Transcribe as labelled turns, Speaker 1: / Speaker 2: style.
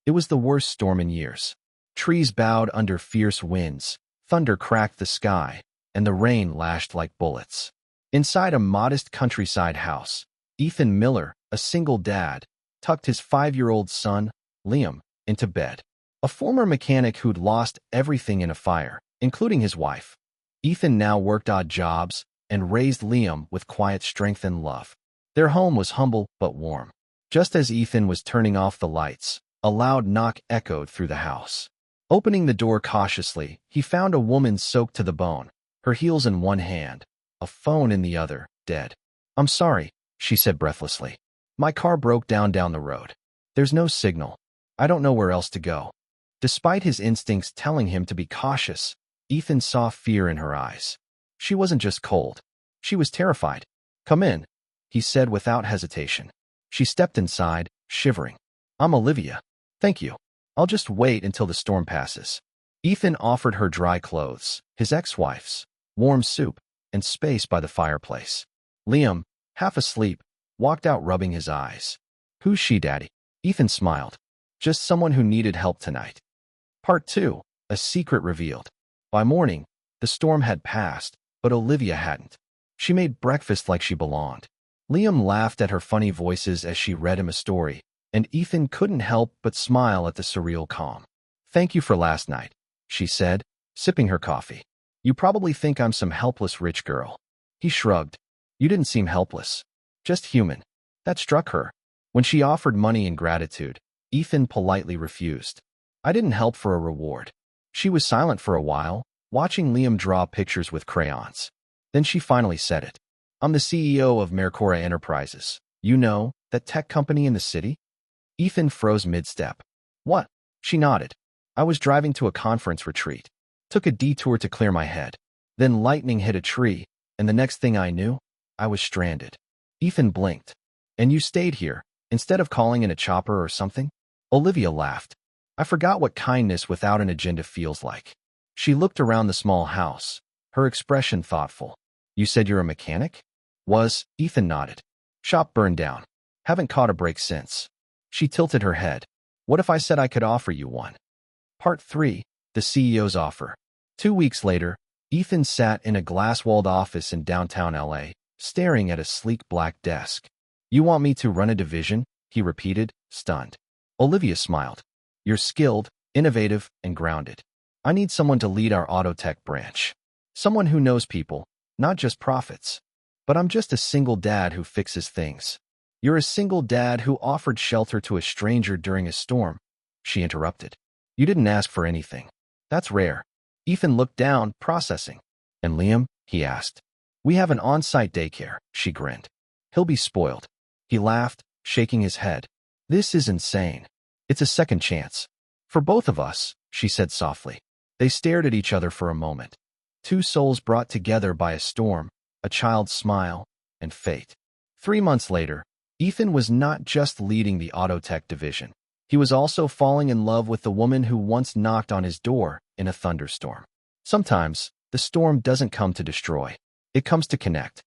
Speaker 1: It was the worst storm in years. Trees bowed under fierce winds, thunder cracked the sky, and the rain lashed like bullets. Inside a modest countryside house, Ethan Miller, a single dad, tucked his 5-year-old son, Liam, into bed. A former mechanic who'd lost everything in a fire, including his wife. Ethan now worked odd jobs and raised Liam with quiet strength and love. Their home was humble but warm. Just as Ethan was turning off the lights, a loud knock echoed through the house. Opening the door cautiously, he found a woman soaked to the bone, her heels in one hand, a phone in the other, dead. "I'm sorry," she said breathlessly. "My car broke down the road. There's no signal. I don't know where else to go." Despite his instincts telling him to be cautious, Ethan saw fear in her eyes. She wasn't just cold. She was terrified. "Come in," he said without hesitation. She stepped inside, shivering. "I'm Olivia. Thank you. I'll just wait until the storm passes." Ethan offered her dry clothes, his ex-wife's, warm soup, and space by the fireplace. Liam, half asleep, walked out rubbing his eyes. "Who's she, Daddy?" Ethan smiled. "Just someone who needed help tonight." Part 2. A secret revealed. By morning, the storm had passed, but Olivia hadn't. She made breakfast like she belonged. Liam laughed at her funny voices as she read him a story, and Ethan couldn't help but smile at the surreal calm. "Thank you for last night," she said, sipping her coffee. "You probably think I'm some helpless rich girl." He shrugged. "You didn't seem helpless. Just human." That struck her. When she offered money in gratitude, Ethan politely refused. "I didn't help for a reward." She was silent for a while, watching Liam draw pictures with crayons. Then she finally said it. "I'm the CEO of Mercora Enterprises. You know, that tech company in the city?" Ethan froze mid-step. "What?" She nodded. "I was driving to a conference retreat. Took a detour to clear my head. Then lightning hit a tree, and the next thing I knew, I was stranded." Ethan blinked. "And you stayed here, instead of calling in a chopper or something?" Olivia laughed. "I forgot what kindness without an agenda feels like." She looked around the small house, her expression thoughtful. "You said you're a mechanic?" Ethan nodded. "Shop burned down. Haven't caught a break since." She tilted her head. "What if I said I could offer you one?" Part 3. The CEO's offer. 2 weeks later, Ethan sat in a glass-walled office in downtown LA, staring at a sleek black desk. "You want me to run a division?" he repeated, stunned. Olivia smiled. "You're skilled, innovative, and grounded. I need someone to lead our auto tech branch. Someone who knows people, not just profits." "But I'm just a single dad who fixes things." "You're a single dad who offered shelter to a stranger during a storm," she interrupted. "You didn't ask for anything. That's rare." Ethan looked down, processing. "And Liam?" he asked. "We have an on-site daycare," she grinned. "He'll be spoiled." He laughed, shaking his head. "This is insane. It's a second chance. For both of us," she said softly. They stared at each other for a moment. Two souls brought together by a storm, a child's smile, and fate. 3 months later, Ethan was not just leading the auto tech division. He was also falling in love with the woman who once knocked on his door in a thunderstorm. Sometimes, the storm doesn't come to destroy. It comes to connect.